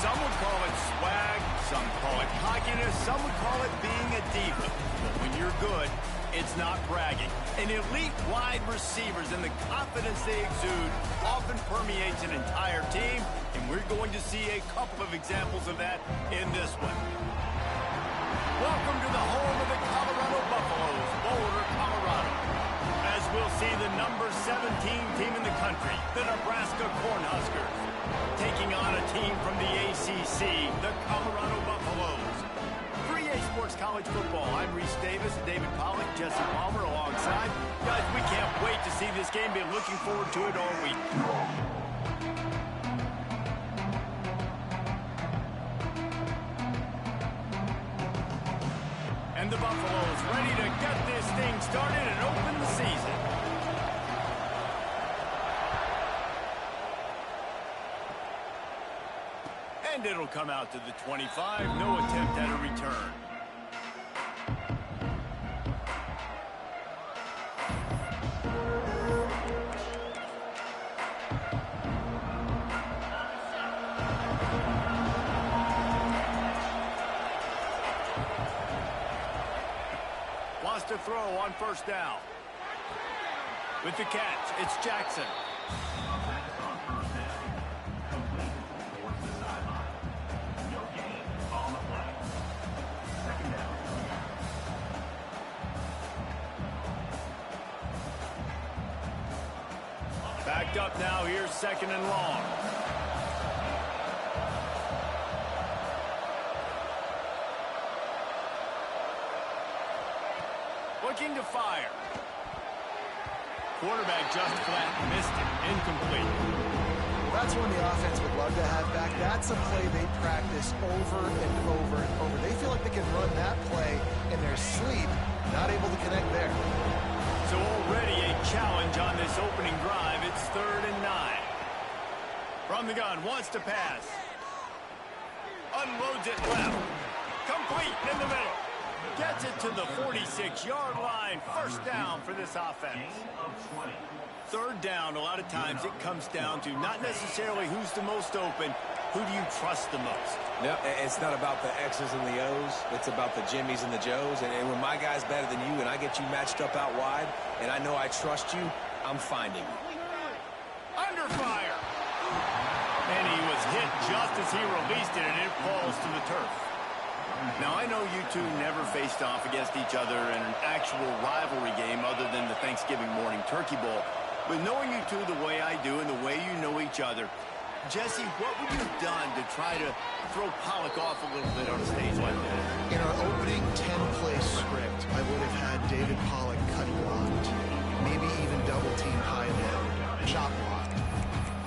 Some would call it swag, some call it cockiness, some would call it being a diva. But when you're good, it's not bragging. An elite wide receivers and the confidence they exude often permeates an entire team, and we're going to see a couple of examples of that in this one. Welcome to the home of the Colorado Buffaloes, Boulder, Colorado. As we'll see the number 17 team in the country, the Nebraska Cornhuskers, taking on a team from the ACC, the Colorado Buffaloes. For EA Sports College Football, I'm Reese Davis, David Pollack, Jesse Palmer alongside. Guys, we can't wait to see this game. Been looking forward to it all week. And the Buffaloes ready to get this thing started and open the season. And it'll come out to the 25. No attempt at a return. Wants to throw on first down. With the catch, it's Jackson. Backed up now, here's second and long. Looking to fire. Quarterback just flat missed it. Incomplete. That's when the offense would love to have back. That's a play they practice over and over and over. They feel like they can run that play in their sleep. Not able to connect there. So already a challenge on this opening drive. It's 3rd and 9. From the gun, wants to pass. Unloads it left. Complete in the middle. Gets it to the 46-yard line. First down for this offense. 3rd down, a lot of times it comes down to not necessarily who's the most open, who do you trust the most? No, it's not about the X's and the O's. It's about the Jimmys and the Joes. And when my guy's better than you and I get you matched up out wide and I know I trust you, I'm finding you. Under fire. And he was hit just as he released it, and it falls to the turf. Now, I know you two never faced off against each other in an actual rivalry game other than the Thanksgiving morning turkey bowl. But knowing you two the way I do and the way you know each other, Jesse, what would you have done to try to throw Pollack off a little bit on a stage like that? In our opening 10-play script, I would have had David Pollack cut blocked, maybe even double-team high down, chop blocked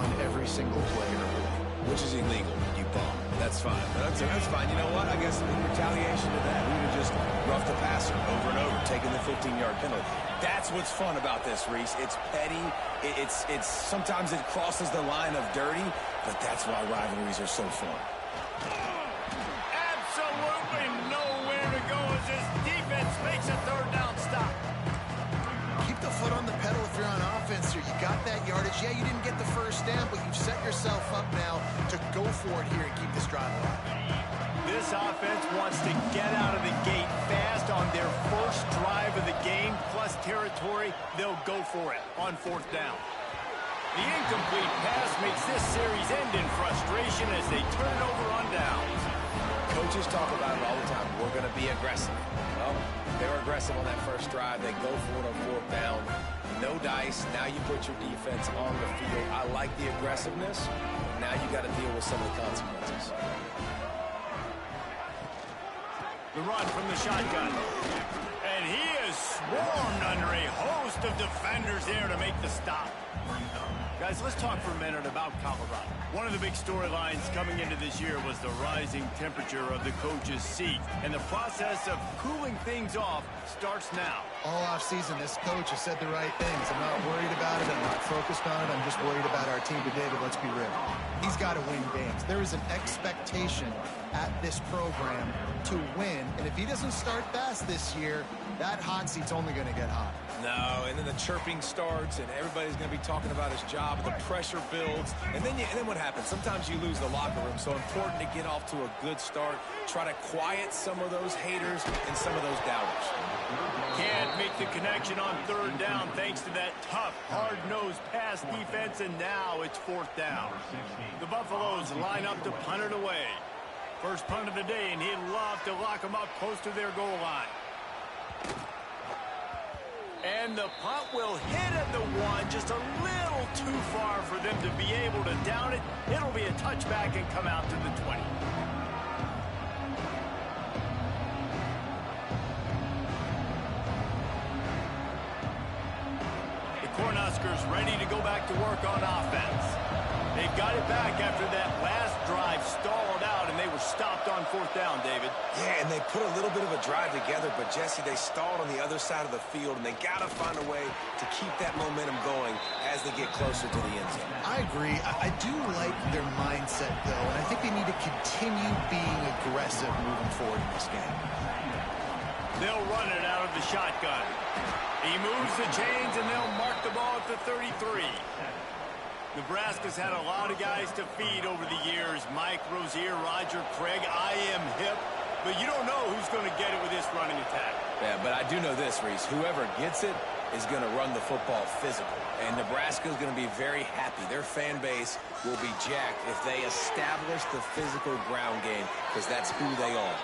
on every single player. Which is illegal, you bum. That's fine. That's fine. You know what? I guess in retaliation to that, we would have just roughed the passer over and over, taking the 15-yard penalty. That's what's fun about this, Reese. It's petty. It's sometimes it crosses the line of dirty, but that's why rivalries are so fun. Absolutely nowhere to go as this defense makes a 3rd down stop. Keep the foot on the pedal if you're on offense here. You got that yardage. Yeah, you didn't get the first down, but you've set yourself up now to go for it here and keep this drive alive. This offense wants to get out of the gate fast on their first drive of the game, plus territory. They'll go for it on 4th down. The incomplete pass makes this series end in frustration as they turn it over on downs. Coaches talk about it all the time. We're going to be aggressive. Well, they were aggressive on that first drive. They go for it on 4th down. No dice. Now you put your defense on the field. I like the aggressiveness. Now you got to deal with some of the consequences. The run from the shotgun. And he is swarmed under a host of defenders there to make the stop. Guys, let's talk for a minute about Colorado. One of the big storylines coming into this year was the rising temperature of the coach's seat. And the process of cooling things off starts now. All offseason, this coach has said the right things. I'm not worried about it. I'm not focused on it. I'm just worried about our team. But, David, let's be real. He's got to win games. There is an expectation at this program to win. And if he doesn't start fast this year, that hot seat's only going to get hot. No, and then the chirping starts, and everybody's going to be talking about his job, and the pressure builds. And then what happens? Sometimes you lose the locker room, so important to get off to a good start. Try to quiet some of those haters and some of those doubters. Can't make the connection on third down thanks to that tough, hard-nosed pass defense, and now it's fourth down. The Buffaloes line up to punt it away. First punt of the day, and he'd love to lock them up close to their goal line. And the punt will hit at the one, just a little too far for them to be able to down it. It'll be a touchback and come out to the 20. The Cornhuskers ready to go back to work on offense. They've got it back after that last drive stalled out, and they were stopped on fourth down, David. Yeah, and they put a little bit of a drive together, but, Jesse, they stalled on the other side of the field, and they got to find a way to keep that momentum going as they get closer to the end zone. I agree. I do like their mindset, though, and I think they need to continue being aggressive moving forward in this game. They'll run it out of the shotgun. He moves the chains, and they'll mark the ball at the 33. Nebraska's had a lot of guys to feed over the years. Mike Rozier, Roger Craig, I am hip. But you don't know who's going to get it with this running attack. Yeah, but I do know this, Reese. Whoever gets it is going to run the football physical. And Nebraska's going to be very happy. Their fan base will be jacked if they establish the physical ground game, because that's who they are.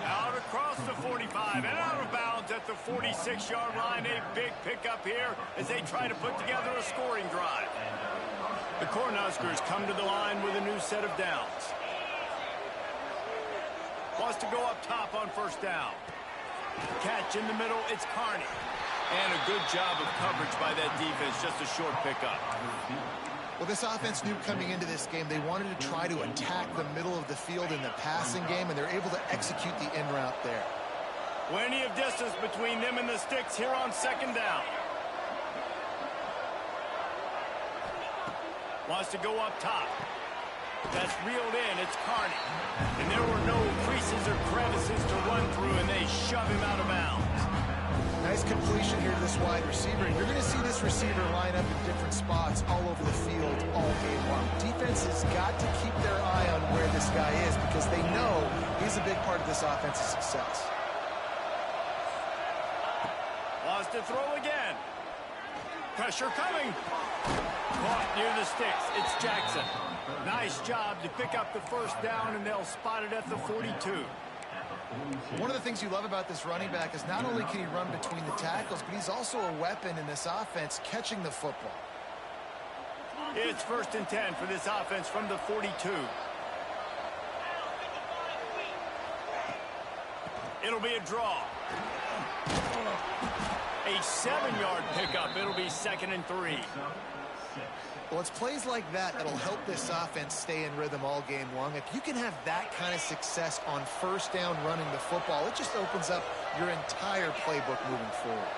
Out across the 45 and out of bounds at the 46-yard line. A big pickup here as they try to put together a scoring drive. The Cornhuskers come to the line with a new set of downs. Wants to go up top on first down. Catch in the middle, it's Carney. And a good job of coverage by that defense, just a short pickup. Well, this offense knew coming into this game they wanted to try to attack the middle of the field in the passing game, and they're able to execute the in route there. Plenty of distance between them and the sticks here on second down. Wants to go up top. That's reeled in. It's Carney. And there were no creases or crevices to run through, and they shove him out of bounds. Nice completion here to this wide receiver. And you're going to see this receiver line up in different spots all over the field all game long. Defense has got to keep their eye on where this guy is because they know he's a big part of this offense's success. Wants to throw again. Pressure coming. Caught near the sticks. It's Jackson. Nice job to pick up the first down, and they'll spot it at the 42. One of the things you love about this running back is not only can he run between the tackles, but he's also a weapon in this offense catching the football. It's 1st and 10 for this offense from the 42. It'll be a draw. A 7-yard pickup. It'll be 2nd and 3. Well, it's plays like that that'll help this offense stay in rhythm all game long. If you can have that kind of success on first down running the football, it just opens up your entire playbook moving forward.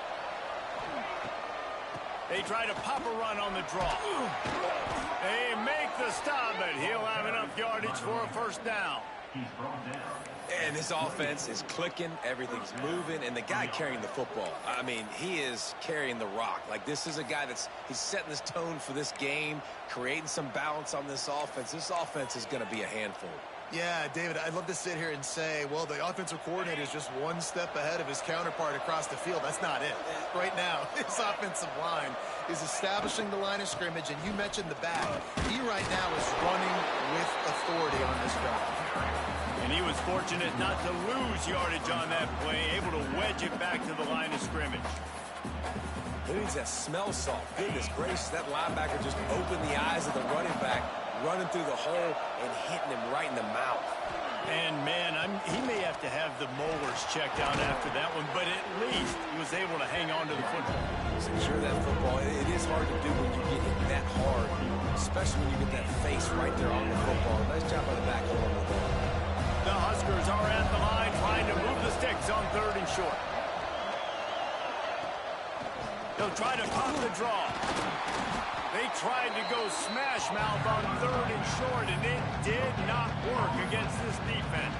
They try to pop a run on the draw. They make the stop, but he'll have enough yardage for a first down. And this offense is clicking, everything's moving, and the guy carrying the football, I mean, he is carrying the rock. Like, this is a guy he's setting this tone for this game, creating some balance on this offense. This offense is going to be a handful. Yeah, David, I'd love to sit here and say, well, the offensive coordinator is just one step ahead of his counterpart across the field. That's not it. Right now, his offensive line is establishing the line of scrimmage, and you mentioned the back. He right now is running with authority on this drive. And he was fortunate not to lose yardage on that play, able to wedge it back to the line of scrimmage. Who needs that smell salt? Goodness gracious, that linebacker just opened the eyes of the running back, running through the hole and hitting him right in the mouth. And, man, he may have to have the molars checked out after that one, but at least he was able to hang on to the football. Secure that football. It is hard to do when you get hit that hard, especially when you get that face right there on the football. Nice job by the back holding the ball. The Huskers are at the line trying to move the sticks on 3rd and short. They'll try to pop the draw. They tried to go smash mouth on 3rd and short, and it did not work against this defense.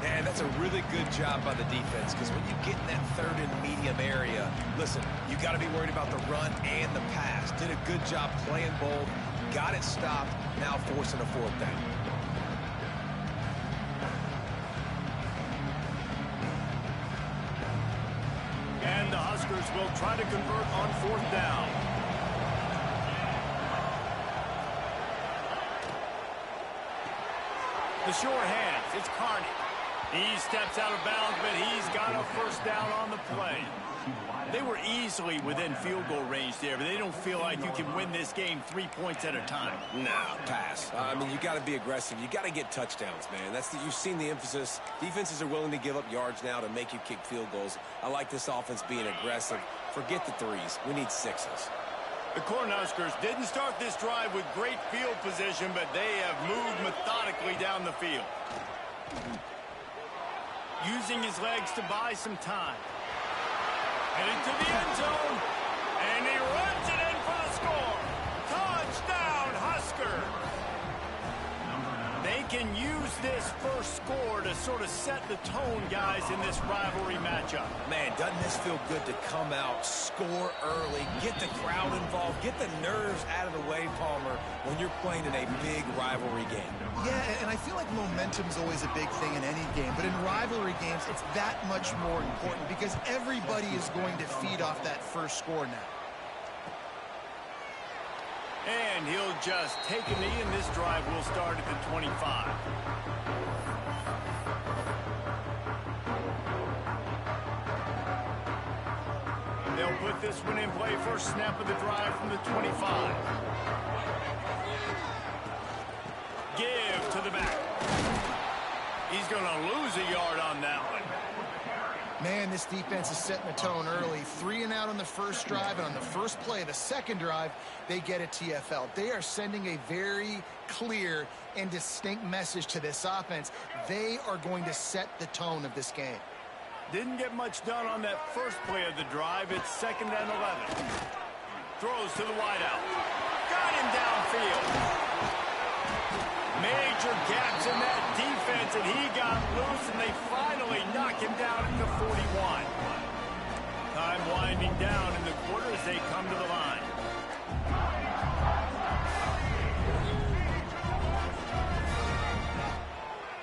Man, that's a really good job by the defense, because when you get in that 3rd and medium area, listen, you got to be worried about the run and the pass. Did a good job playing both, got it stopped, now forcing a 4th down. And the Huskers will try to convert on 4th down. The sure hands, it's Carney. He steps out of bounds, but he's got a 1st down on the play. They were easily within field goal range there, but they don't feel like you can win this game 3 points at a time. Nah, pass. I mean, you got to be aggressive. You got to get touchdowns, man. You've seen the emphasis. Defenses are willing to give up yards now to make you kick field goals. I like this offense being aggressive. Forget the 3s. We need 6s. The Cornhuskers didn't start this drive with great field position, but they have moved methodically down the field. Using his legs to buy some time. Headed to the end zone, and he runs it in for the score. Touchdown, Husker! They can use this first score to sort of set the tone, guys, in this rivalry matchup. Man, doesn't this feel good to come out, score early, get the crowd involved, get the nerves out of the way, Palmer, when you're playing in a big rivalry game. Yeah, and I feel like momentum's always a big thing in any game, but in rivalry games, it's that much more important because everybody is going to feed off that first score now. And he'll just take a knee, and this drive will start at the 25. They'll put this one in play. First snap of the drive from the 25. Give to the back. He's going to lose a yard on that one. Man, this defense is setting the tone early. 3 and out on the first drive, and on the first play of the second drive, they get a TFL. They are sending a very clear and distinct message to this offense. They are going to set the tone of this game. Didn't get much done on that first play of the drive. It's 2nd and 11. Throws to the wideout. Got him downfield. Major gaps in that defense, and he got loose, and they finally knock him down at the 41. Time winding down in the quarter as they come to the line.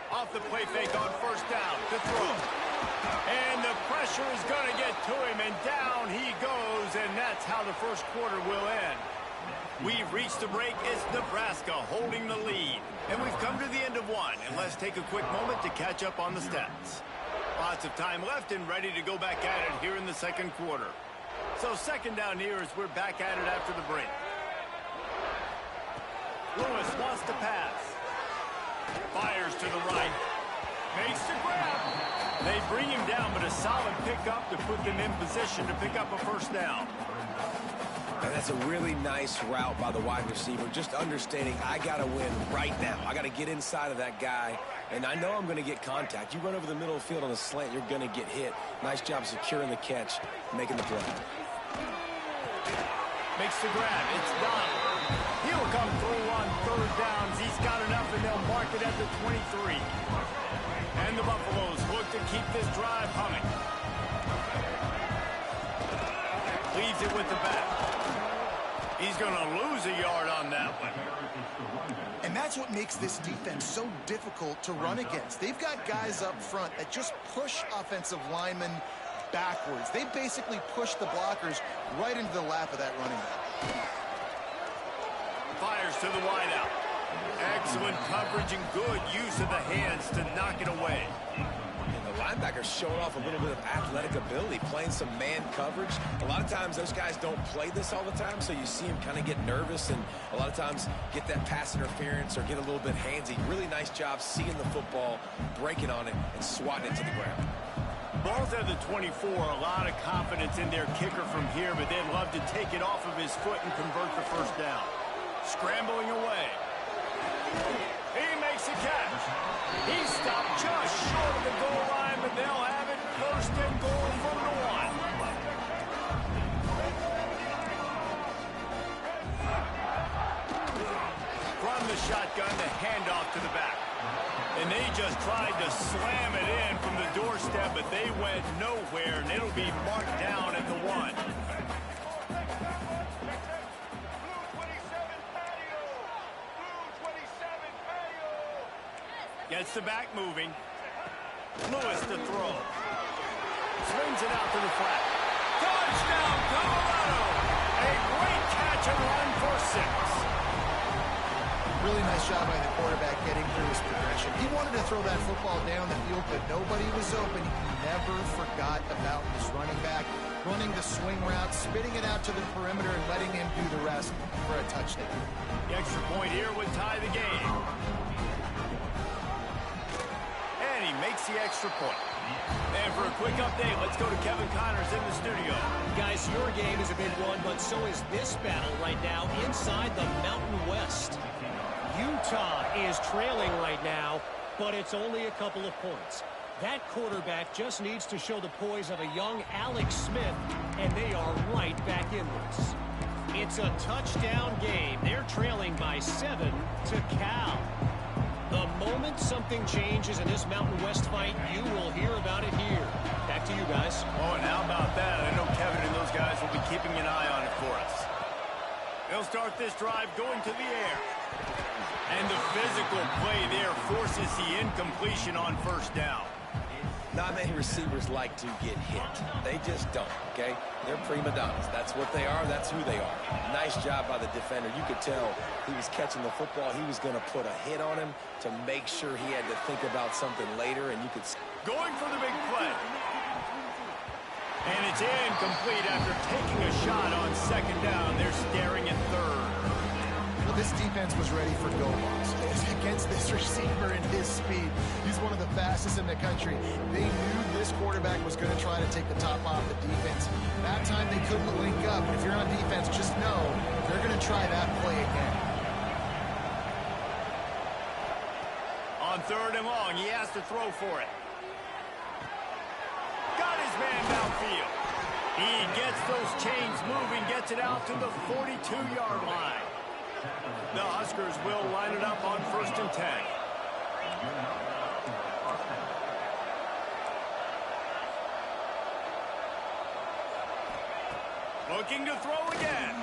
Off the play fake on 1st down to throw. And the pressure is going to get to him, and down he goes, and that's how the first quarter will end. We've reached the break. It's Nebraska holding the lead. And we've come to the end of one. And let's take a quick moment to catch up on the stats. Lots of time left and ready to go back at it here in the second quarter. So 2nd down here as we're back at it after the break. Lewis wants to pass. Fires to the right. Makes the grab. They bring him down, but a solid pickup to put them in position to pick up a 1st down. And that's a really nice route by the wide receiver, just understanding I got to win right now. I got to get inside of that guy, and I know I'm going to get contact. You run over the middle of the field on a slant, you're going to get hit. Nice job securing the catch, making the play. Makes the grab. It's done. He'll come through on 3rd downs. He's got enough, and they'll mark it at the 23. And the Buffaloes look to keep this drive humming. Leaves it with the back. He's going to lose a yard on that one. And that's what makes this defense so difficult to run against. They've got guys up front that just push offensive linemen backwards. They basically push the blockers right into the lap of that running back. Fires to the wideout. Excellent coverage and good use of the hands to knock it away. The linebacker's showing off a little bit of athletic ability, playing some man coverage. A lot of times those guys don't play this all the time, so you see him kind of get nervous and a lot of times get that pass interference or get a little bit handsy. Really nice job seeing the football, breaking on it, and swatting it to the ground. Both at the 24, a lot of confidence in their kicker from here, but they'd love to take it off of his foot and convert the 1st down. Scrambling away. He makes a catch. He stopped just short of the goal line, but they'll have it 1st and goal from the 1. the shotgun, the handoff to the back. And they just tried to slam it in from the doorstep, but they went nowhere, and it'll be marked down at the 1. Gets the back moving. Lewis to throw. Swings it out to the flat. Touchdown, Colorado! A great catch and run for 6. Really nice job by the quarterback getting through his progression. He wanted to throw that football down the field, but nobody was open. He never forgot about his running back, running the swing route, spitting it out to the perimeter, and letting him do the rest for a touchdown. The extra point here would tie the game. And he makes the extra point. And for a quick update, let's go to Kevin Connors in the studio. Guys, your game is a big one, but so is this battle right now inside the Mountain West. Utah is trailing right now, but it's only a couple of points. That quarterback just needs to show the poise of a young Alex Smith, and they are right back in this. It's a touchdown game. They're trailing by 7 to Cal. The moment something changes in this Mountain West fight, you will hear about it here. Back to you guys. Oh, and how about that? I know Kevin and those guys will be keeping an eye on it for us. They'll start this drive going to the air. And the physical play there forces the incompletion on first down. Not many receivers like to get hit. They just don't, okay? They're prima donnas. That's what they are. That's who they are. Nice job by the defender. You could tell he was catching the football. He was going to put a hit on him to make sure he had to think about something later, and you could... Going for the big play. And it's incomplete after taking a shot on second down. They're staring at third. Well, this defense was ready for go balls. Against this receiver and his speed, he's one of the fastest in the country. They knew this quarterback was going to try to take the top off the defense. That time they couldn't link up. If you're on defense, just know they're going to try that play again. On 3rd and long, he has to throw for it. Got his man downfield. He gets those chains moving, gets it out to the 42-yard line. The Huskers will line it up on 1st and 10. Looking to throw again.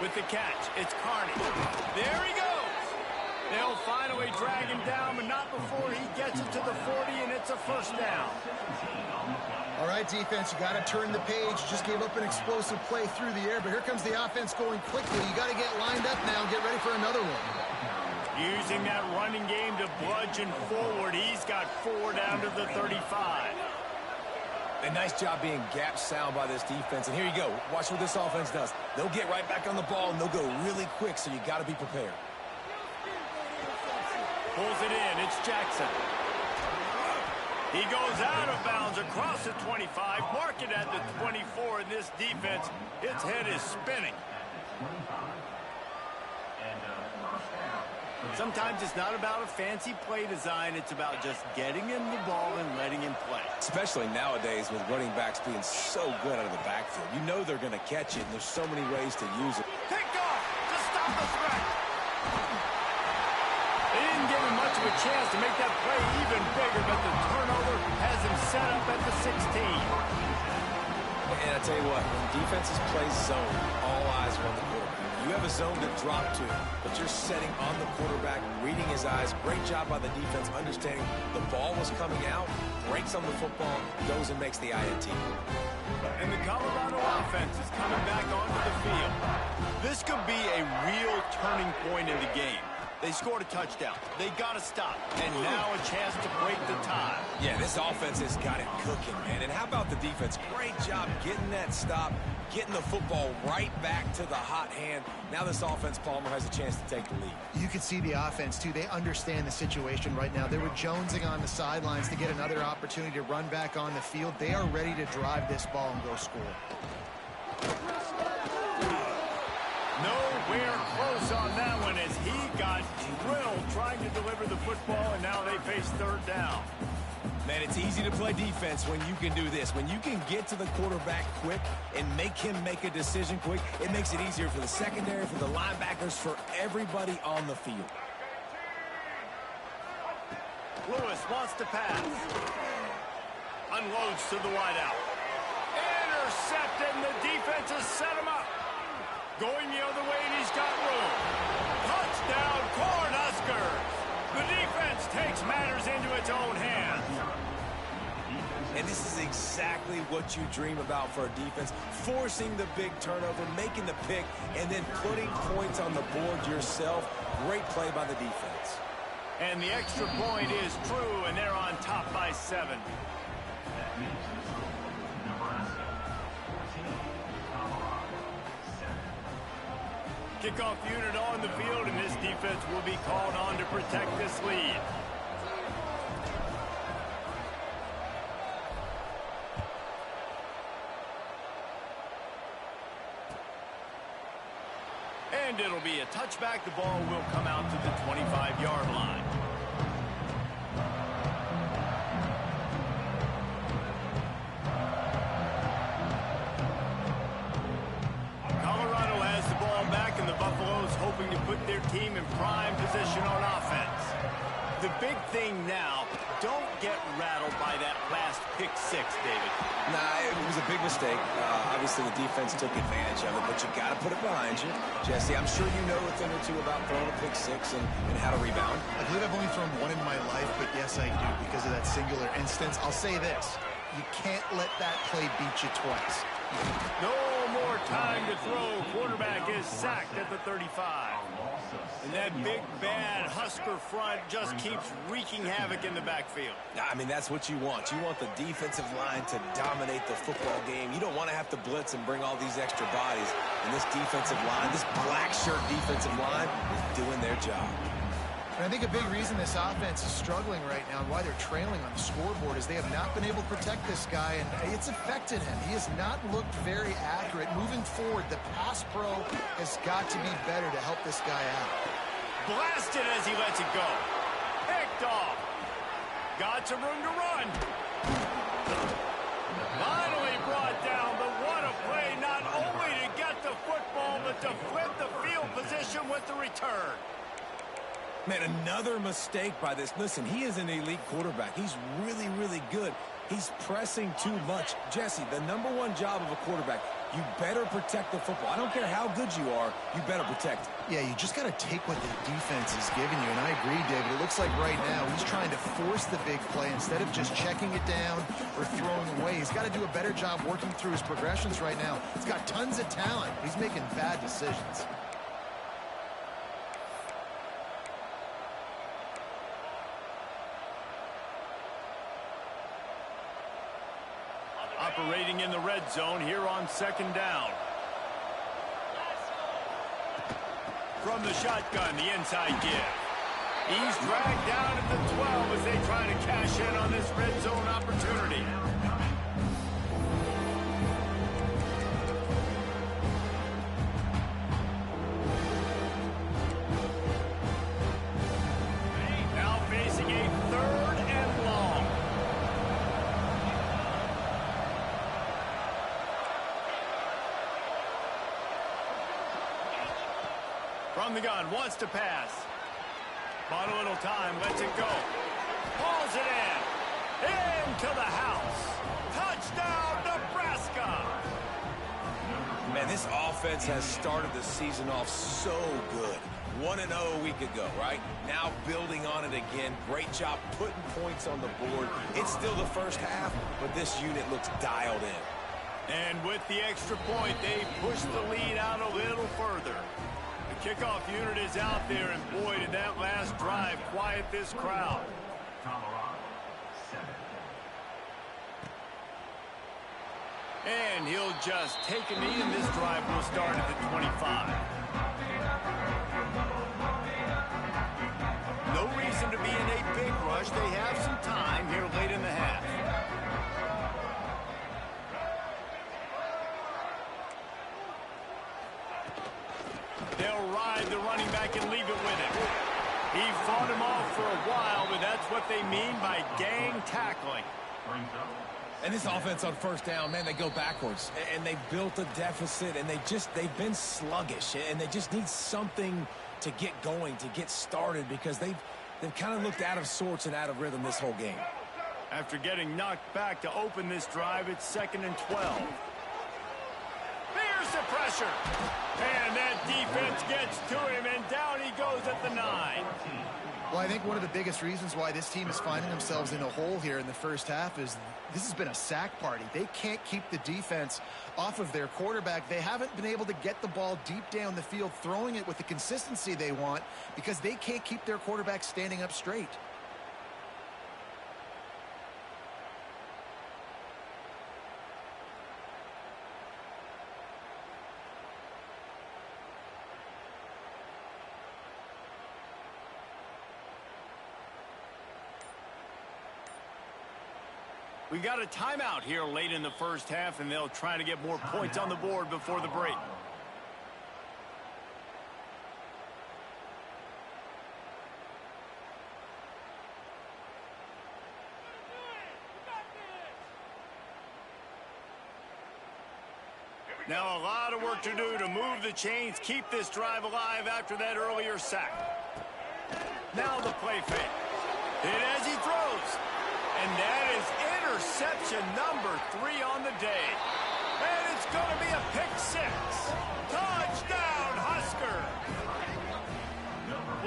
With the catch, it's Carney. There he goes. They'll finally drag him down, but not before he gets it to the 40, and it's a first down. All right, defense, you got to turn the page. Just gave up an explosive play through the air, but here comes the offense going quickly. You got to get lined up now and get ready for another one. Using that running game to bludgeon forward. He's got 4 down to the 35. A nice job being gap sound by this defense. And here you go. Watch what this offense does. They'll get right back on the ball, and they'll go really quick, so you got to be prepared. Pulls it in. It's Jackson. He goes out of bounds across the 25. Mark it at the 24. In this defense, its head is spinning. Sometimes it's not about a fancy play design. It's about just getting him the ball and letting him play. Especially nowadays with running backs being so good out of the backfield. You know they're going to catch it, and there's so many ways to use it. Picked off to stop the threat. They didn't give him much of a chance to make that play even bigger, but the turnover has him set up at the 16. And I tell you what, when defenses play zone, all eyes are on the quarterback. You have a zone to drop to, but you're setting on the quarterback, reading his eyes. Great job by the defense, understanding the ball was coming out, breaks on the football, goes and makes the INT. And the Colorado offense is coming back onto the field. This could be a real turning point in the game. They scored a touchdown. They got to stop. And now a chance to break the tie. Yeah, this offense has got it cooking, man. And how about the defense? Great job getting that stop, getting the football right back to the hot hand. Now this offense, Palmer, has a chance to take the lead. You can see the offense, too. They understand the situation right now. They were jonesing on the sidelines to get another opportunity to run back on the field. They are ready to drive this ball and go score. Nowhere close on that one as he got drilled trying to deliver the football, and now they face 3rd down. Man, it's easy to play defense when you can do this. When you can get to the quarterback quick and make him make a decision quick, it makes it easier for the secondary, for the linebackers, for everybody on the field. Lewis wants to pass. Unloads to the wideout. Intercepted, and the defense has set him up. Going the other way, and he's got room. Touchdown, Cornhuskers. The defense takes matters into its own hands. And this is exactly what you dream about for a defense. Forcing the big turnover, making the pick, and then putting points on the board yourself. Great play by the defense. And the extra point is true, and they're on top by 7. Kickoff unit on the field, and this defense will be called on to protect this lead. And it'll be a touchback. The ball will come out to the 25-yard line. Colorado has the ball back, and the Buffaloes hoping to put their team in prime position on offense. The big thing now, don't get rattled by that last pick 6, David. Nah, it was a big mistake. Obviously, the defense took advantage of it, but you got to put it behind you. Jesse, I'm sure you know a thing or two about throwing a pick 6 and how to rebound. I believe I've only thrown one in my life, but yes, I do because of that singular instance. I'll say this. You can't let that play beat you twice. No more time to throw. Quarterback is sacked at the 35. And that big, bad Husker front just keeps wreaking havoc in the backfield. I mean, that's what you want. You want the defensive line to dominate the football game. You don't want to have to blitz and bring all these extra bodies. And this defensive line, this black shirt defensive line, is doing their job. And I think a big reason this offense is struggling right now and why they're trailing on the scoreboard is they have not been able to protect this guy, and it's affected him. He has not looked very accurate. Moving forward, the pass pro has got to be better to help this guy out. Blasted as he lets it go. Picked off. Got some room to run. Finally brought down, but what a play, not only to get the football, but to flip the field position with the return. Man, another mistake by this. Listen, he is an elite quarterback. He's really, really good. He's pressing too much. Jesse, the #1 job of a quarterback, you better protect the football. I don't care how good you are, you better protect it. Yeah, you just got to take what the defense is giving you, and I agree, David. It looks like right now he's trying to force the big play instead of just checking it down or throwing away. He's got to do a better job working through his progressions right now. He's got tons of talent. He's making bad decisions. Operating in the red zone here on 2nd down. From the shotgun, the inside give. He's dragged down at the 12 as they try to cash in on this red zone opportunity. Now facing a 3rd and long. From the gun, wants to pass. Bought a little time, lets it go. Pulls it in. Into the house. Touchdown, Nebraska. Man, this offense has started the season off so good. 1-0 a week ago, right? Now building on it again. Great job putting points on the board. It's still the first half, but this unit looks dialed in. And with the extra point, they push the lead out a little further. The kickoff unit is out there, and boy, did that last drive quiet this crowd. And he'll just take a knee, and this drive will start at the 25. No reason to be in a big rush. They have some time here late in the half. They'll ride the running back and leave it with him. He fought him off for a while, but that's what they mean by gang tackling. And this offense on first down, man, they go backwards. And they built a deficit, and they've been sluggish. And they just need something to get going, to get started, because they've kind of looked out of sorts and out of rhythm this whole game. After getting knocked back to open this drive, it's 2nd and 12. Here's the pressure. And that defense gets to him, and down he goes at the 9. Well, I think one of the biggest reasons why this team is finding themselves in a hole here in the first half is this has been a sack party. They can't keep the defense off of their quarterback. They haven't been able to get the ball deep down the field, throwing it with the consistency they want, because they can't keep their quarterback standing up straight. We got a timeout here late in the first half, and they'll try to get more points on the board before the break. Now a lot of work to do to move the chains, keep this drive alive after that earlier sack. Now the play fake. And as he throws. And that is interception number 3 on the day. And it's going to be a pick 6. Touchdown, Husker!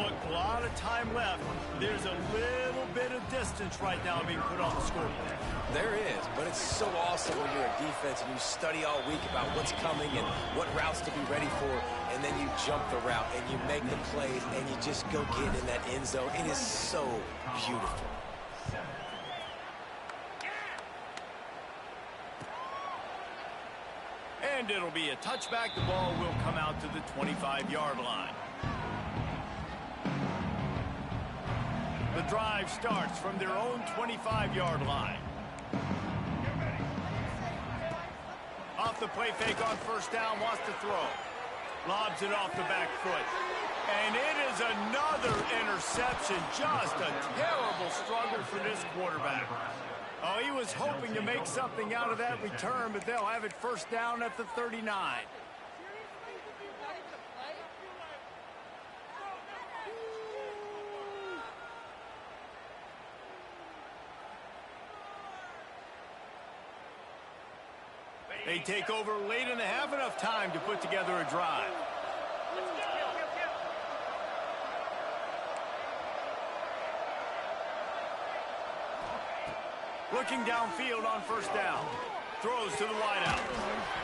Look, a lot of time left. There's a little bit of distance right now being put on the scoreboard. There is, but it's so awesome when you're a defense and you study all week about what's coming and what routes to be ready for, and then you jump the route and you make the plays and you just go get in that end zone. It is so beautiful. And it'll be a touchback. The ball will come out to the 25-yard line. The drive starts from their own 25-yard line. Off the play fake on first down, wants to throw. Lobs it off the back foot. And it is another interception. Just a terrible struggle for this quarterback. Oh, he was hoping to make something out of that return, but they'll have it first down at the 39. They take over late in the half, enough time to put together a drive. Looking downfield on first down. Throws to the wideout.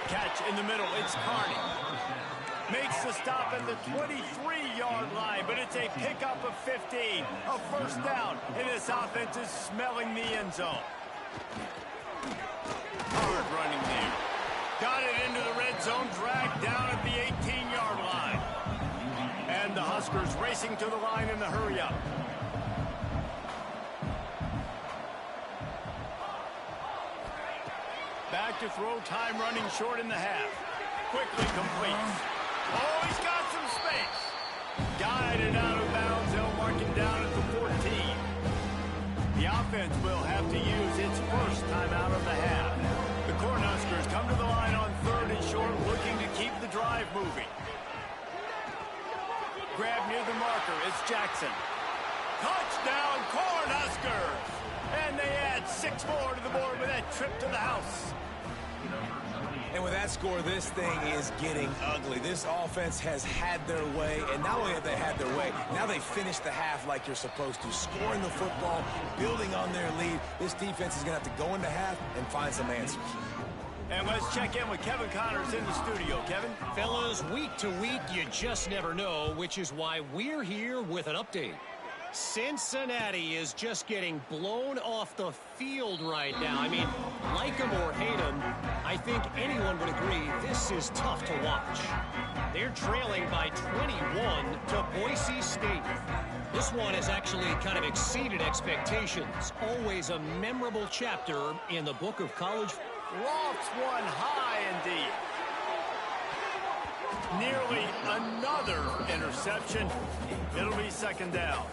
Catch in the middle. It's Carney. Makes the stop at the 23-yard line, but it's a pickup of 15. A first down, and this offense is smelling the end zone. Hard running there. Got it into the red zone, dragged down at the 18-yard line. And the Huskers racing to the line in the hurry-up. Back to throw, time running short in the half. Quickly completes. Oh, he's got some space. Guided out of bounds. They'll mark him down at the 14. The offense will have to use its first time out of the half. The Cornhuskers come to the line on 3rd and short, looking to keep the drive moving. Grab near the marker. It's Jackson. Touchdown, Cornhuskers! And they add 6 more to the board with that trip to the house. And with that score, this thing is getting ugly. This offense has had their way, and not only have they had their way, now they finish the half like you're supposed to, scoring the football, building on their lead. This defense is going to have to go into half and find some answers. And let's check in with Kevin Connors in the studio. Kevin? Fellas, week to week, you just never know, which is why we're here with an update. Cincinnati is just getting blown off the field right now. I mean, like them or hate them, I think anyone would agree this is tough to watch. They're trailing by 21 to Boise State. This one has actually kind of exceeded expectations. Always a memorable chapter in the book of college. Lofts one high indeed. Nearly another interception. It'll be second down.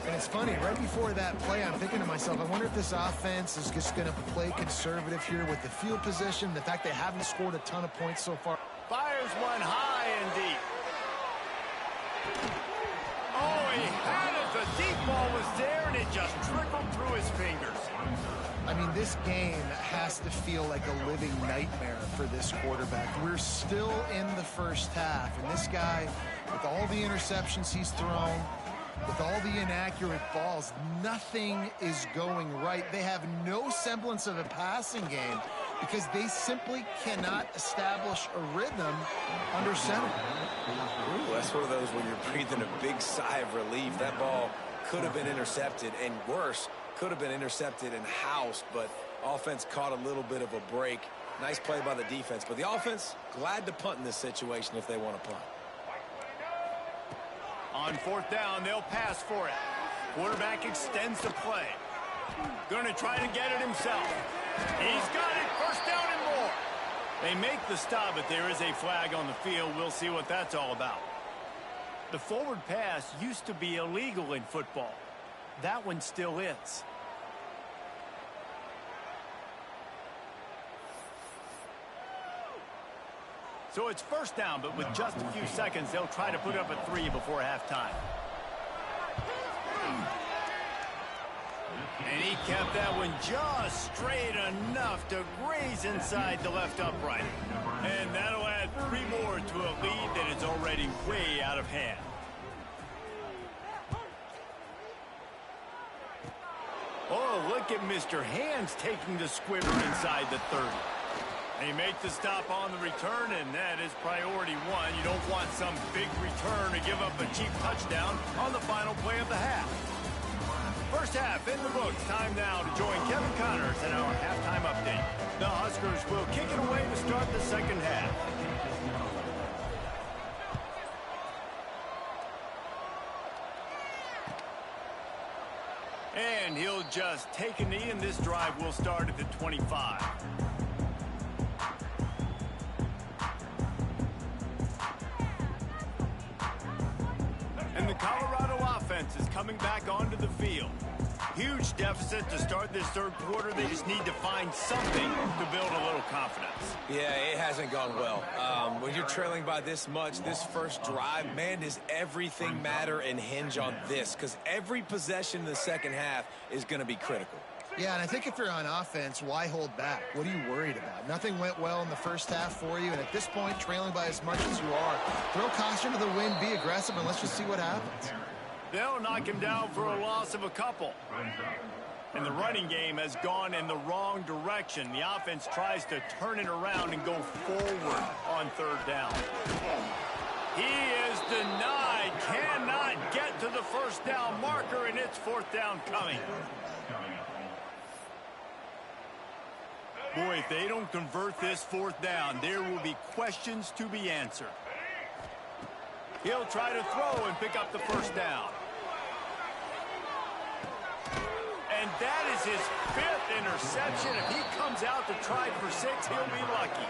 And it's funny, right before that play, I'm thinking to myself, I wonder if this offense is just going to play conservative here with the field position, the fact they haven't scored a ton of points so far. Fires one high and deep. Oh, he had it. The deep ball was there, and it just trickled through his fingers. I mean, this game has to feel like a living nightmare for this quarterback. We're still in the first half, and this guy, with all the interceptions he's thrown, with all the inaccurate balls, nothing is going right. They have no semblance of a passing game because they simply cannot establish a rhythm under center. Ooh, that's one of those where you're breathing a big sigh of relief. That ball could have been intercepted, and worse, could have been intercepted and housed, but offense caught a little bit of a break. Nice play by the defense, but the offense glad to punt in this situation if they want to punt. On fourth down, they'll pass for it. Quarterback extends the play. Going to try to get it himself. He's got it. First down and more. They make the stop, but there is a flag on the field. We'll see what that's all about. The forward pass used to be illegal in football. That one still is. So it's first down, but with just a few seconds, they'll try to put up a 3 before halftime. And he kept that one just straight enough to graze inside the left upright. And that'll add 3 more to a lead that is already way out of hand. Oh, look at Mr. Hands taking the squibber inside the 30. They make the stop on the return, and that is priority 1. You don't want some big return to give up a cheap touchdown on the final play of the half. First half in the books. Time now to join Kevin Connors in our halftime update. The Huskers will kick it away to start the second half. And he'll just take a knee, and this drive will start at the 25. And the Colorado offense is coming back onto the field. Huge deficit to start this third quarter. They just need to find something to build a little confidence. Yeah, it hasn't gone well. When you're trailing by this much, this first drive, man, does everything matter and hinge on this? Because every possession in the second half is going to be critical. Yeah, and I think if you're on offense, why hold back? What are you worried about? Nothing went well in the first half for you, and at this point, trailing by as much as you are, throw caution to the wind, be aggressive, and let's just see what happens. They'll knock him down for a loss of a couple. And the running game has gone in the wrong direction. The offense tries to turn it around and go forward on third down. He is denied, cannot get to the first down marker, and it's fourth down coming. Boy, if they don't convert this fourth down, there will be questions to be answered. He'll try to throw and pick up the first down. And that is his 5th interception. If he comes out to try for 6, he'll be lucky.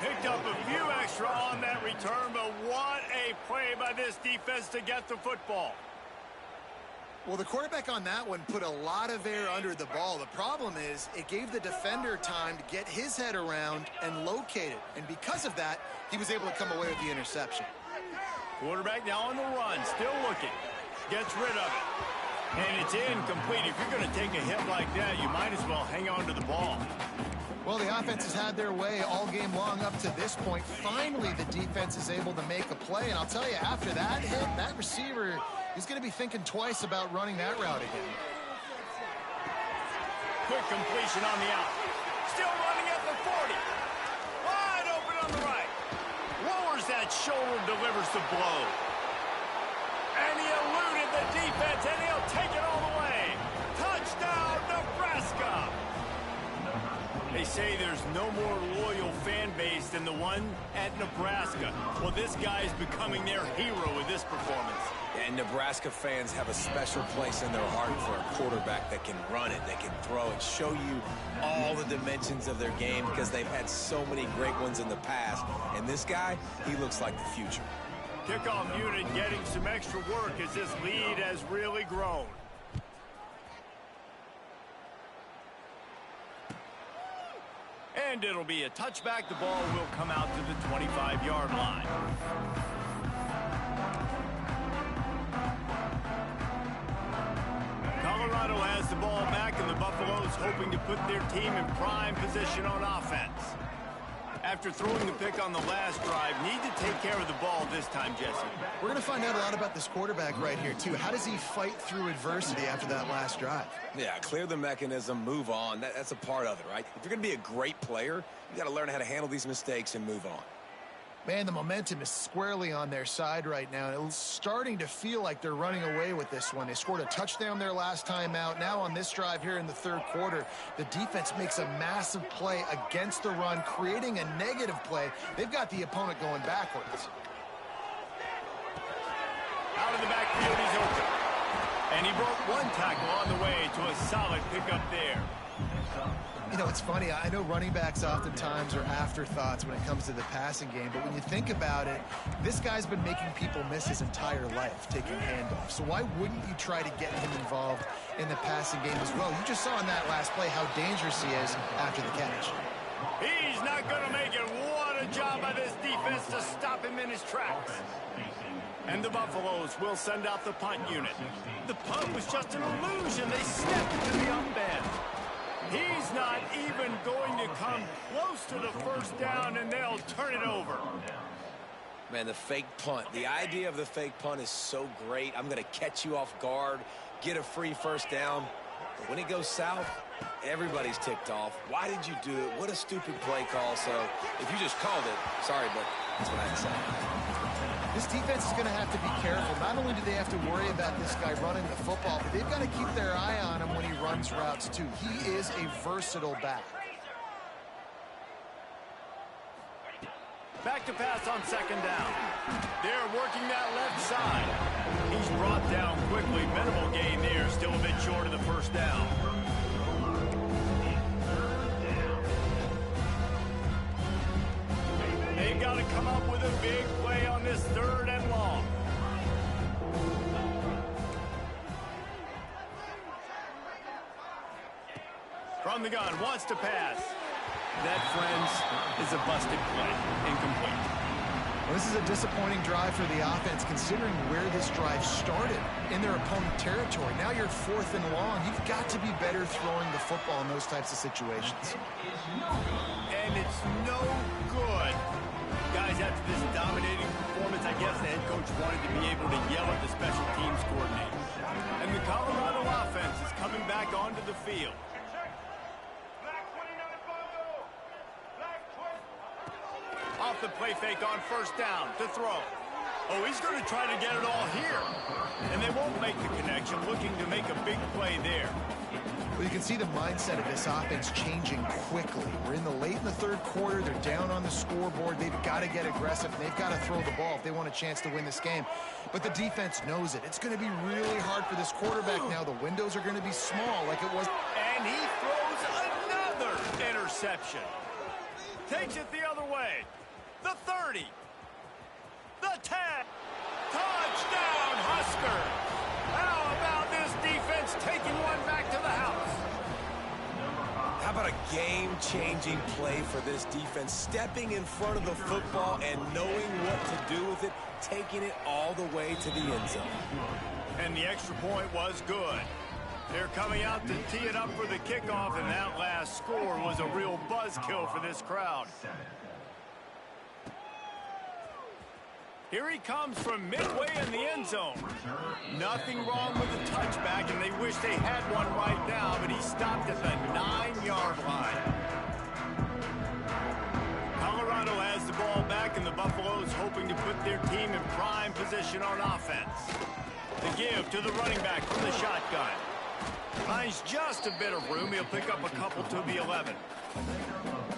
Picked up a few extra on that return, but what a play by this defense to get the football. Well, the quarterback on that one put a lot of air under the ball. The problem is it gave the defender time to get his head around and locate it. And because of that, he was able to come away with the interception. Quarterback now on the run, still looking. Gets rid of it. And it's incomplete. If you're going to take a hit like that, you might as well hang on to the ball. Well, the offense has had their way all game long up to this point. Finally, the defense is able to make a play. And I'll tell you, after that hit, that receiver is going to be thinking twice about running that route again. Quick completion on the out. Still running at the 40. Wide open on the right. Lowers that shoulder, delivers the blow. And he eluded the defense, and he'll take it all the way. Touchdown, Nebraska. They say there's no more loyal fan base than the one at Nebraska. Well, this guy is becoming their hero with this performance. And Nebraska fans have a special place in their heart for a quarterback that can run it, that can throw it, show you all the dimensions of their game because they've had so many great ones in the past. And this guy, he looks like the future. Kickoff unit getting some extra work as this lead has really grown. And it'll be a touchback. The ball will come out to the 25-yard line. Colorado has the ball back, and the Buffaloes hoping to put their team in prime position on offense. After throwing the pick on the last drive, need to take care of the ball this time, Jesse. We're going to find out a lot about this quarterback right here, too. How does he fight through adversity after that last drive? Yeah, clear the mechanism, move on. That's a part of it, right? If you're going to be a great player, you got to learn how to handle these mistakes and move on. Man, the momentum is squarely on their side right now. And it's starting to feel like they're running away with this one. They scored a touchdown their last time out. Now on this drive here in the third quarter, the defense makes a massive play against the run, creating a negative play. They've got the opponent going backwards. Out of the backfield, he's open. And he broke one tackle on the way to a solid pickup there. You know, it's funny. I know running backs oftentimes are afterthoughts when it comes to the passing game, but when you think about it, this guy's been making people miss his entire life, taking handoffs. So why wouldn't you try to get him involved in the passing game as well? You just saw in that last play how dangerous he is after the catch. He's not going to make it. What a job by this defense to stop him in his tracks. And the Buffaloes will send out the punt unit. The punt was just an illusion. They stepped into the up end. He's not even going to come close to the first down, and they'll turn it over. Man, the fake punt. The idea of the fake punt is so great. I'm going to catch you off guard, get a free first down. But when it goes south, everybody's ticked off. Why did you do it? What a stupid play call. So if you just called it, sorry, but that's what I had to say. This defense is going to have to be careful. Not only do they have to worry about this guy running the football, but they've got to keep their eye on him when he runs routes, too. He is a versatile back. Back to pass on second down. They're working that left side. He's brought down quickly. Minimal gain there. Still a bit short of the first down. They've got to come up with a big play on this third and long. From the gun, wants to pass. That, friends, is a busted play. Incomplete. Well, this is a disappointing drive for the offense, considering where this drive started in their opponent territory. Now you're fourth and long. You've got to be better throwing the football in those types of situations. And it's no good. Guys, after this dominating performance, I guess the head coach wanted to be able to yell at the special teams coordinator. And the Colorado offense is coming back onto the field. Off the play fake on first down to throw. Oh, he's going to try to get it all here. And they won't make the connection, looking to make a big play there. Well, you can see the mindset of this offense changing quickly. We're in the third quarter. They're down on the scoreboard. They've got to get aggressive. They've got to throw the ball if they want a chance to win this game. But the defense knows it. It's going to be really hard for this quarterback now. The windows are going to be small like it was. And he throws another interception. Takes it the other way. The 30. The 10. Touchdown, Husker. How about this defense taking one back to the house? How about a game-changing play for this defense, stepping in front of the football and knowing what to do with it, taking it all the way to the end zone. And the extra point was good. They're coming out to tee it up for the kickoff, and that last score was a real buzzkill for this crowd. Here he comes from midway in the end zone. Nothing wrong with the touchback, and they wish they had one right now, but he stopped at the 9-yard line. Colorado has the ball back, and the Buffaloes hoping to put their team in prime position on offense. The give to the running back from the shotgun. Finds just a bit of room. He'll pick up a couple to the 11.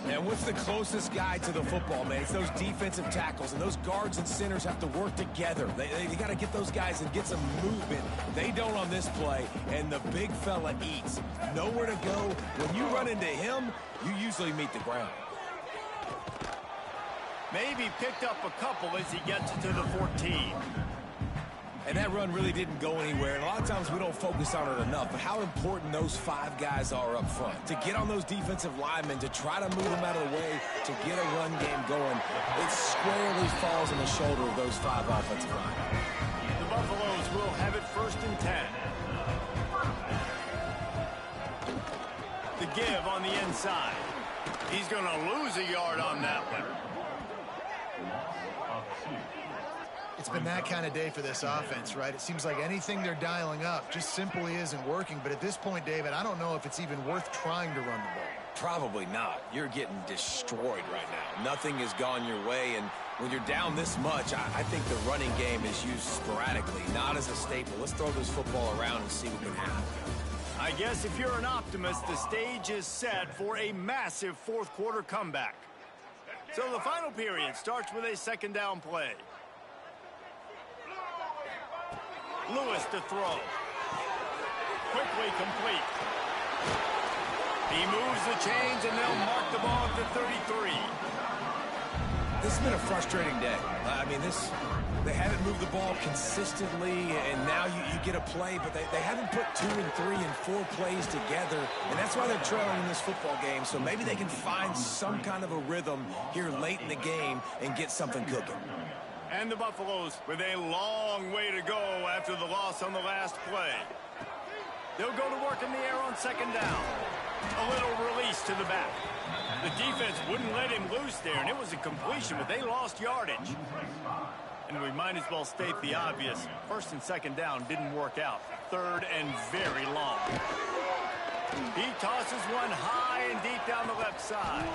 And what's the closest guy to the football, man? It's those defensive tackles, and those guards and centers have to work together. They got to get those guys and get some movement. They don't on this play, and the big fella eats. Nowhere to go. When you run into him, you usually meet the ground. Maybe picked up a couple as he gets to the 14. And that run really didn't go anywhere. And a lot of times we don't focus on it enough, but how important those 5 guys are up front. To get on those defensive linemen, to try to move them out of the way, to get a run game going, it squarely falls on the shoulder of those 5 offensive linemen. The Buffaloes will have it 1st and 10. The give on the inside. He's going to lose a yard on that one. It's been that kind of day for this offense, right? It seems like anything they're dialing up just simply isn't working. But at this point, David, I don't know if it's even worth trying to run the ball. Probably not. You're getting destroyed right now. Nothing has gone your way, and when you're down this much, I think the running game is used sporadically, not as a staple. Let's throw this football around and see what can happen. I guess if you're an optimist, the stage is set for a massive 4th quarter comeback. So the final period starts with a 2nd down play. Lewis to throw. Quickly complete. He moves the chains, and they'll mark the ball at the 33. This has been a frustrating day. I mean, they haven't moved the ball consistently, and now you get a play, but they haven't put 2 and 3 and 4 plays together, and that's why they're trailing in this football game. So maybe they can find some kind of a rhythm here late in the game and get something cooking. And the Buffaloes with a long way to go after the loss on the last play. They'll go to work in the air on 2nd down. A little release to the back. The defense wouldn't let him loose there, and it was a completion, but they lost yardage. And we might as well state the obvious. 1st and 2nd down didn't work out. 3rd and very long. He tosses one high and deep down the left side.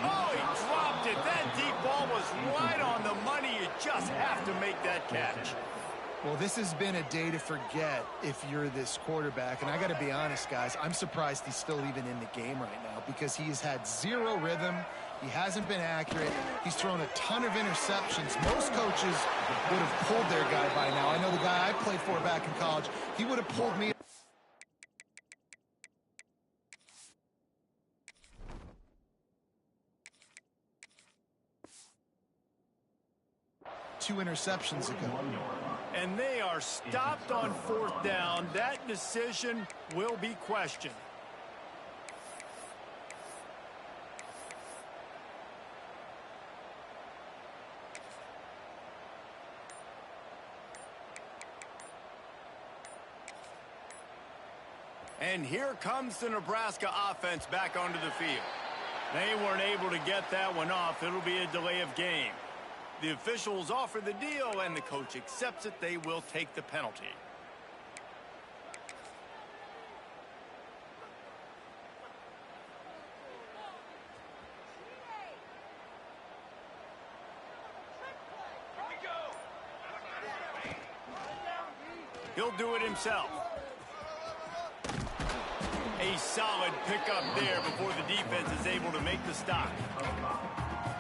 Oh, he dropped it. That deep ball was right on the money. You just have to make that catch. Well, this has been a day to forget if you're this quarterback. And I got to be honest, guys, I'm surprised he's still even in the game right now because he has had 0 rhythm. He hasn't been accurate. He's thrown a ton of interceptions. Most coaches would have pulled their guy by now. I know the guy I played for back in college, he would have pulled me. 2 interceptions ago. And they are stopped on 4th down. That decision will be questioned. And here comes the Nebraska offense back onto the field. They weren't able to get that one off. It'll be a delay of game. The officials offer the deal, and the coach accepts it. They will take the penalty. He'll do it himself. A solid pickup there before the defense is able to make the stop.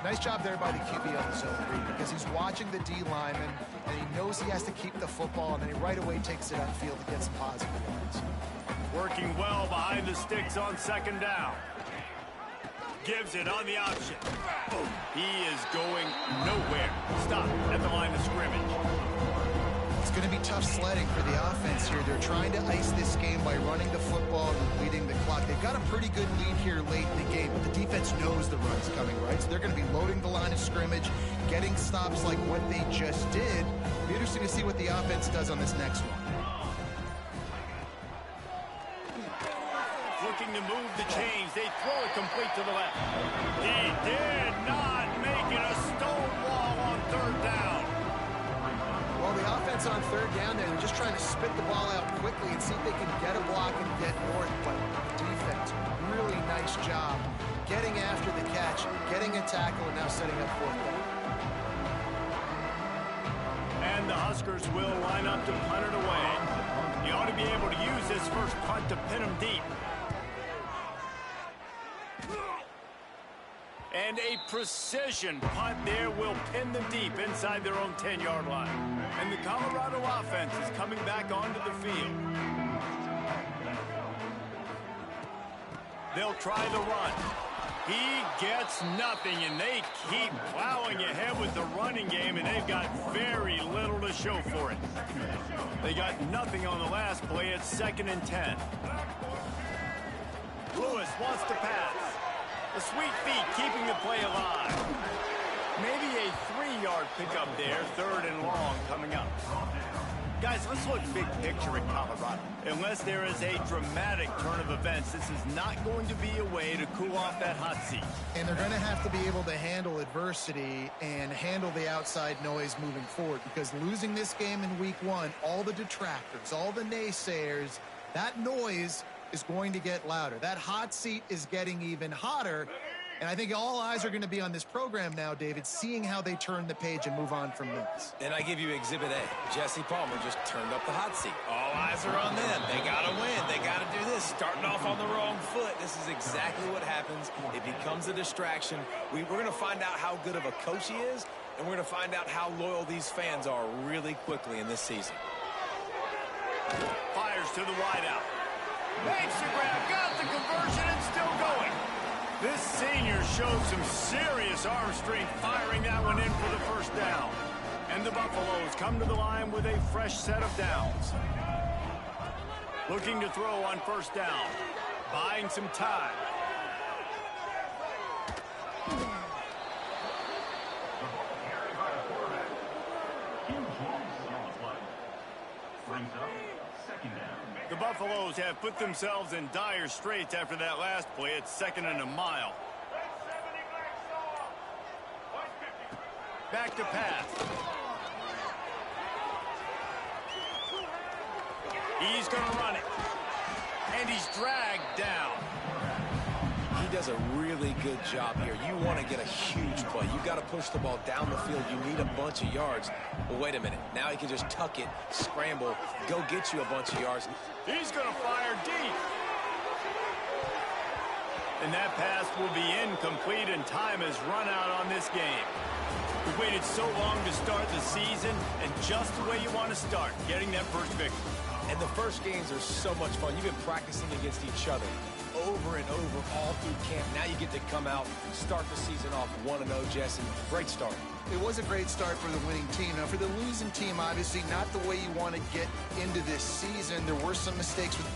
Nice job there by the QB on the zone read because he's watching the D lineman and he knows he has to keep the football, and then he right away takes it upfield to get some positive yards. Working well behind the sticks on 2nd down. Gives it on the option. He is going nowhere. Stop at the line of scrimmage. It's going to be tough sledding for the offense here. They're trying to ice this game by running the football and leading the clock. They've got a pretty good lead here late in the game, but the defense knows the run's coming, right? So they're going to be loading the line of scrimmage, getting stops like what they just did. It'll be interesting to see what the offense does on this next one. Looking to move the chains. They throw it complete to the left. He did not make it. A stone wall on 3rd down. Well, the offense on 3rd down there, they're just trying to spit the ball out quickly and see if they can get a block and get north. But the defense, really nice job getting after the catch, getting a tackle, and now setting up 4th down. And the Huskers will line up to punt it away. You ought to be able to use this first punt to pin them deep. And a precision punt there will pin them deep inside their own 10-yard line. And the Colorado offense is coming back onto the field. They'll try the run. He gets nothing, and they keep plowing ahead with the running game, and they've got very little to show for it. They got nothing on the last play. It's 2nd and 10. Lewis wants to pass. The sweet feet keeping the play alive. Maybe a 3-yard pickup there, 3rd and long coming up. Guys, let's look big picture at Colorado. Unless there is a dramatic turn of events, this is not going to be a way to cool off that hot seat. And they're going to have to be able to handle adversity and handle the outside noise moving forward, because losing this game in week 1, all the detractors, all the naysayers, that noise is going to get louder. That hot seat is getting even hotter. And I think all eyes are going to be on this program now, David, seeing how they turn the page and move on from this. And I give you Exhibit A. Jesse Palmer just turned up the hot seat. All eyes are on them. They got to win. They got to do this. Starting off on the wrong foot. This is exactly what happens. It becomes a distraction. We're going to find out how good of a coach he is, and we're going to find out how loyal these fans are really quickly in this season. Fires to the wideout. Makes the grab. Got the conversion and still going. This senior showed some serious arm strength firing that one in for the first down. And the Buffaloes come to the line with a fresh set of downs. Looking to throw on first down. Buying some time. The Buffaloes have put themselves in dire straits after that last play. It's 2nd and a mile. Back to pass. He's going to run it. And he's dragged down. He does a really good job here. You want to get a huge play. You got to push the ball down the field. You need a bunch of yards. But wait a minute. Now he can just tuck it, scramble, go get you a bunch of yards. He's going to fire deep. And that pass will be incomplete, and time has run out on this game. We've waited so long to start the season, and just the way you want to start, getting that first victory. And the first games are so much fun. You've been practicing against each other over and over all through camp. Now you get to come out, start the season off 1-0, Jesse. Great start. It was a great start for the winning team. Now, for the losing team, obviously not the way you want to get into this season. There were some mistakes with